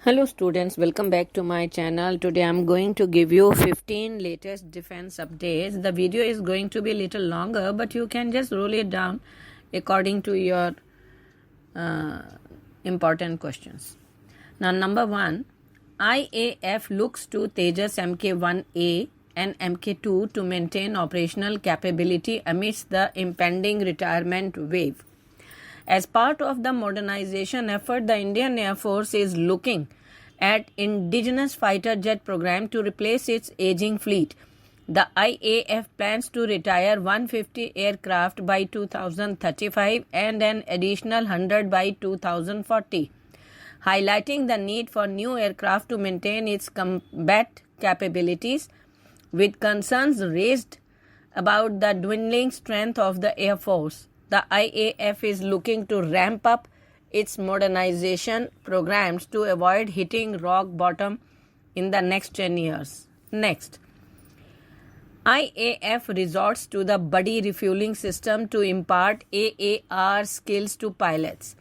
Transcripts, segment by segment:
Hello students, welcome back to my channel. Today I'm going to give you 15 latest defense updates. The video is going to be a little longer, but you can just roll it down according to your important questions. Now number 1, IAF looks to Tejas Mk1 and Mk2 to maintain operational capability amidst the impending retirement wave. As part of the modernization effort, the Indian Air Force is looking at indigenous fighter jet program to replace its aging fleet. The IAF plans to retire 150 aircraft by 2035 and an additional 100 by 2040, highlighting the need for new aircraft to maintain its combat capabilities, with concerns raised about the dwindling strength of the Air Force. The IAF is looking to ramp up its modernization programs to avoid hitting rock bottom in the next 10 years. Next, IAF resorts to the buddy refueling system to impart AAR skills to pilots.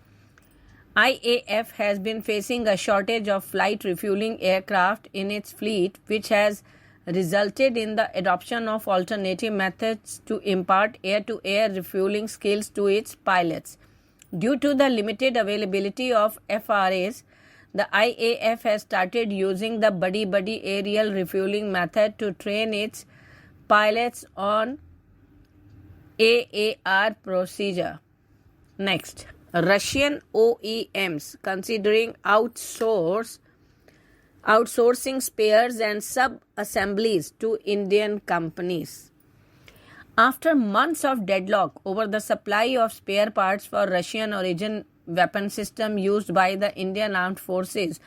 IAF has been facing a shortage of flight refueling aircraft in its fleet, which has resulted in the adoption of alternative methods to impart air-to-air refueling skills to its pilots. Due to the limited availability of FRAs, the IAF has started using the buddy-buddy aerial refueling method to train its pilots on AAR procedure. Next, Russian OEMs considering outsourcing spares and sub-assemblies to Indian companies. After months of deadlock over the supply of spare parts for Russian origin weapon system used by the Indian Armed Forces,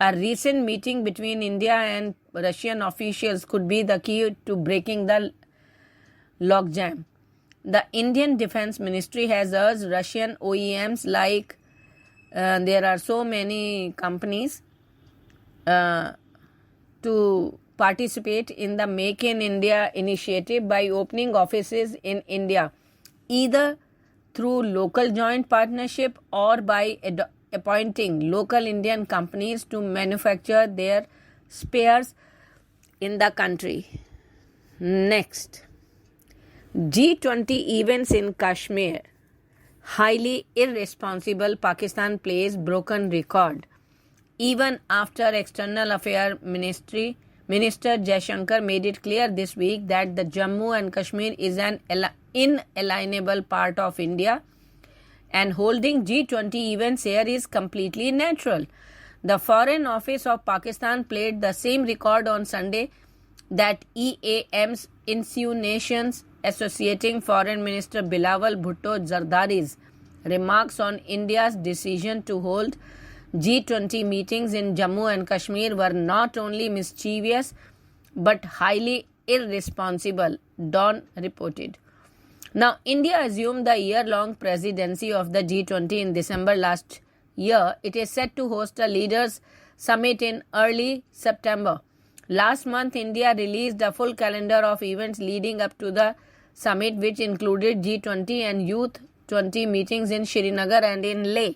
a recent meeting between India and Russian officials could be the key to breaking the logjam. The Indian Defense Ministry has urged Russian OEMs, like there are so many companies, to participate in the Make in India initiative by opening offices in India, either through local joint partnership or by appointing local Indian companies to manufacture their spares in the country. Next, G20 events in Kashmir. Highly irresponsible. Pakistan plays broken record. Even after External Affairs Minister Jaishankar made it clear this week that the Jammu and Kashmir is an inalienable part of India, and holding G20 events here is completely natural. The Foreign Office of Pakistan played the same record on Sunday that EAM's insinuations associating Foreign Minister Bilawal Bhutto Zardari's remarks on India's decision to hold G20 meetings in Jammu and Kashmir were not only mischievous but highly irresponsible, Dawn reported. Now, India assumed the year-long presidency of the G20 in December last year. It is set to host a leaders' summit in early September. Last month, India released a full calendar of events leading up to the summit, which included G20 and Youth 20 meetings in Srinagar and in Leh,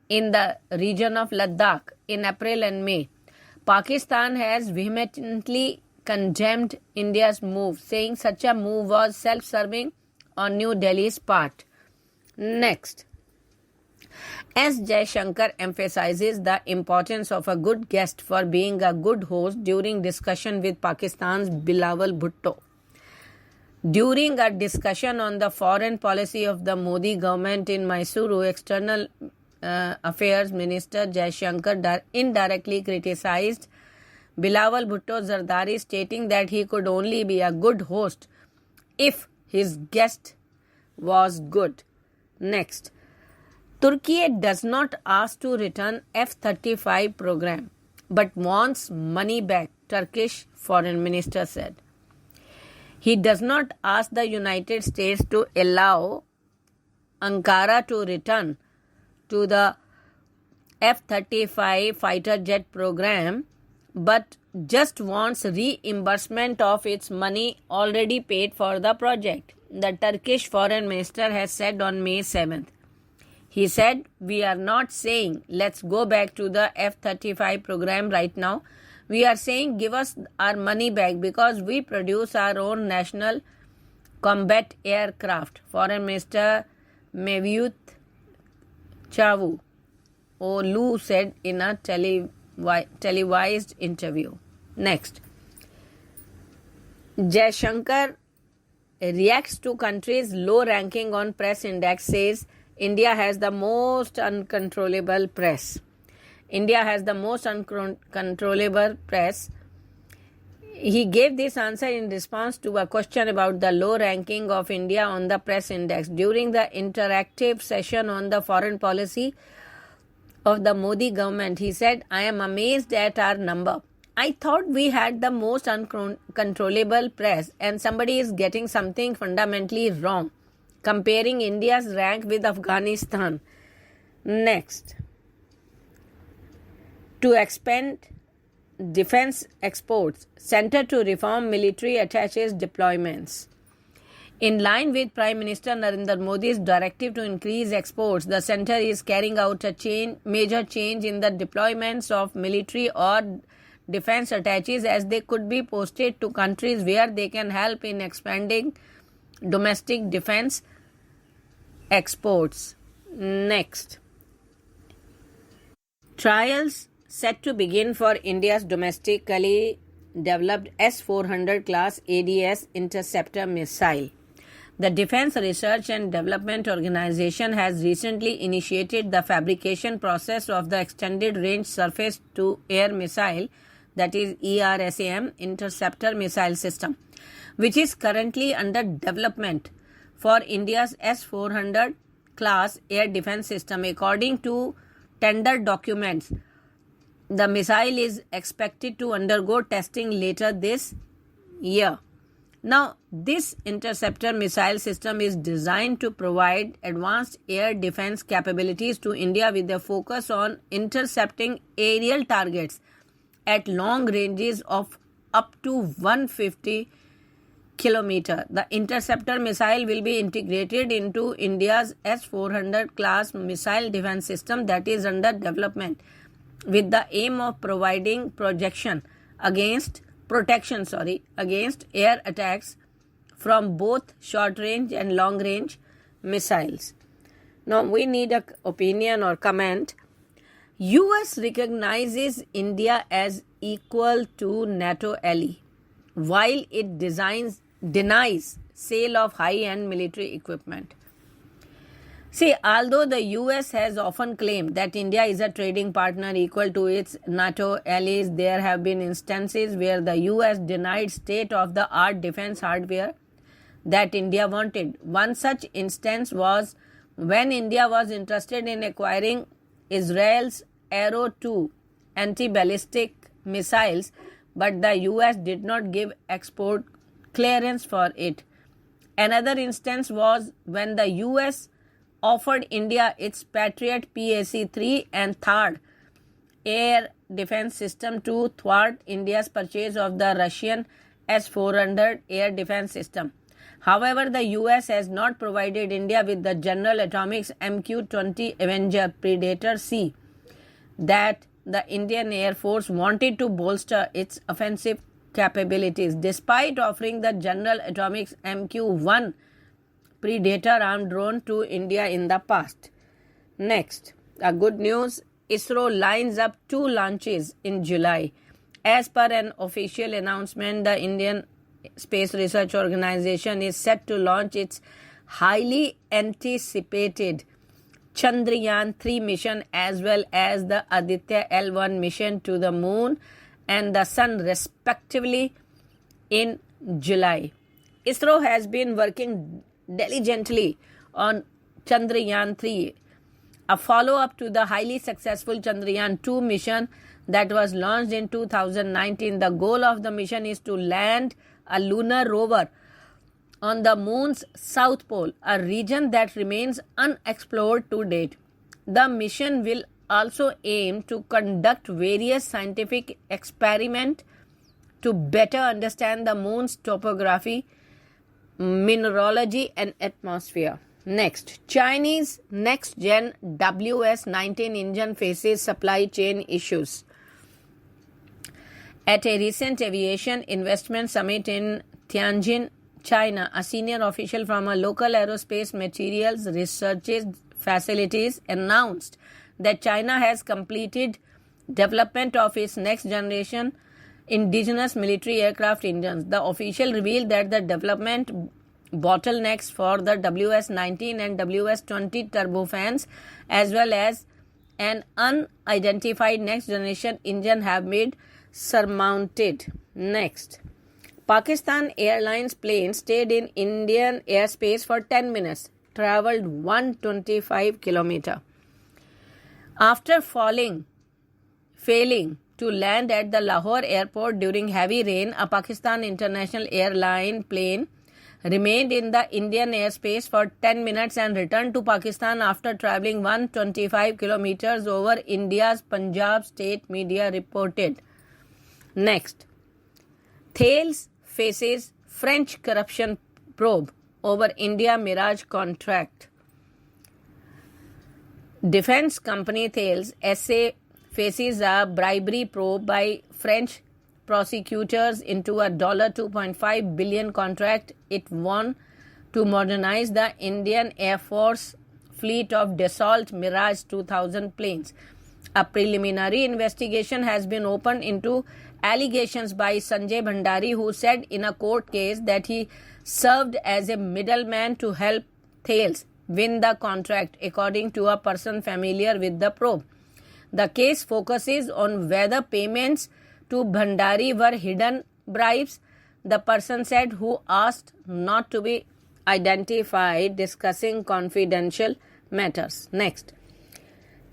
in the region of Ladakh, in April and May. Pakistan has vehemently condemned India's move, saying such a move was self-serving on New Delhi's part. Next, as Jaishankar emphasizes the importance of a good guest for being a good host during discussion with Pakistan's Bilawal Bhutto. During a discussion on the foreign policy of the Modi government in Mysuru, External Affairs Minister Jaishankar indirectly criticized Bilawal Bhutto Zardari, stating that he could only be a good host if his guest was good. Next, Turkiye does not ask to return F-35 program but wants money back, Turkish Foreign Minister said. He does not ask the United States to allow Ankara to return to the F-35 fighter jet program, but just wants reimbursement of its money already paid for the project, the Turkish Foreign Minister has said on May 7th. He said, "We are not saying let's go back to the F-35 program right now. We are saying give us our money back because we produce our own national combat aircraft," Foreign Minister Mevlut Cavusoglu said in a televised interview. Next, Jaishankar reacts to country's low ranking on press index, says India has the most uncontrollable press. India has the most uncontrollable press. He gave this answer in response to a question about the low ranking of India on the press index during the interactive session on the foreign policy of the Modi government. He said, "I am amazed at our number. I thought we had the most uncontrollable press and somebody is getting something fundamentally wrong, comparing India's rank with Afghanistan." Next, to expand defense exports, Center to Reform Military Attaches deployments. In line with Prime Minister Narendra Modi's directive to increase exports, the Center is carrying out a major change in the deployments of military or defense attaches, as they could be posted to countries where they can help in expanding domestic defense exports. Next, trials set to begin for India's domestically developed S-400 class ADS Interceptor Missile. The Defense Research and Development Organization has recently initiated the fabrication process of the Extended Range Surface-to-Air Missile, that is ERSAM Interceptor Missile System, which is currently under development for India's S-400 class air defense system. According to tender documents, the missile is expected to undergo testing later this year. Now, this interceptor missile system is designed to provide advanced air defense capabilities to India with a focus on intercepting aerial targets at long ranges of up to 150 km. The interceptor missile will be integrated into India's S-400 class missile defense system that is under development, with the aim of providing protection against air attacks from both short-range and long-range missiles. Now, we need an opinion or comment. US recognizes India as equal to NATO ally, while it denies sale of high-end military equipment. See, although the US has often claimed that India is a trading partner equal to its NATO allies, there have been instances where the US denied state-of-the-art defense hardware that India wanted. One such instance was when India was interested in acquiring Israel's Arrow 2 anti-ballistic missiles, but the US did not give export clearance for it. Another instance was when the US offered India its Patriot PAC-3 and THAAD air defense system to thwart India's purchase of the Russian S-400 air defense system. However, the US has not provided India with the General Atomics Mk2 Avenger Predator C that the Indian Air Force wanted to bolster its offensive capabilities, despite offering the General Atomics Mk1 Predator armed drone to India in the past. Next, a good news, ISRO lines up 2 launches in July. As per an official announcement, the Indian Space Research Organization is set to launch its highly anticipated Chandrayaan-3 mission as well as the Aditya L1 mission to the moon and the sun respectively in July. ISRO has been working diligently on Chandrayaan-3, a follow-up to the highly successful Chandrayaan-2 mission that was launched in 2019. The goal of the mission is to land a lunar rover on the moon's south pole, a region that remains unexplored to date. The mission will also aim to conduct various scientific experiments to better understand the moon's topography, mineralogy and atmosphere. Next, Chinese next-gen WS-19 engine faces supply chain issues. At a recent aviation investment summit in Tianjin, China, a senior official from a local aerospace materials research facilities announced that China has completed development of its next-generation indigenous military aircraft engines. The official revealed that the development bottlenecks for the WS-19 and WS-20 turbofans as well as an unidentified next-generation engine have been surmounted. Next, Pakistan Airlines plane stayed in Indian airspace for 10 minutes, travelled 125 km. After failing to land at the Lahore airport during heavy rain, a Pakistan International Airline plane remained in the Indian airspace for 10 minutes and returned to Pakistan after travelling 125 kilometers over India's Punjab state media reported. Next, Thales faces French corruption probe over India Mirage contract. Defense company Thales SA faces a bribery probe by French prosecutors into a $2.5 billion contract it won to modernize the Indian Air Force fleet of Dassault Mirage 2000 planes. A preliminary investigation has been opened into allegations by Sanjay Bhandari, who said in a court case that he served as a middleman to help Thales win the contract, according to a person familiar with the probe. The case focuses on whether payments to Bhandari were hidden bribes, the person said, who asked not to be identified, discussing confidential matters. Next,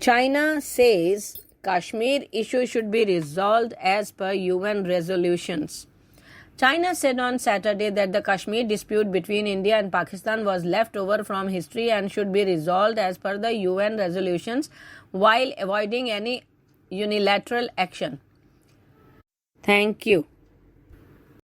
China says Kashmir issue should be resolved as per UN resolutions. China said on Saturday that the Kashmir dispute between India and Pakistan was left over from history and should be resolved as per the UN resolutions while avoiding any unilateral action. Thank you.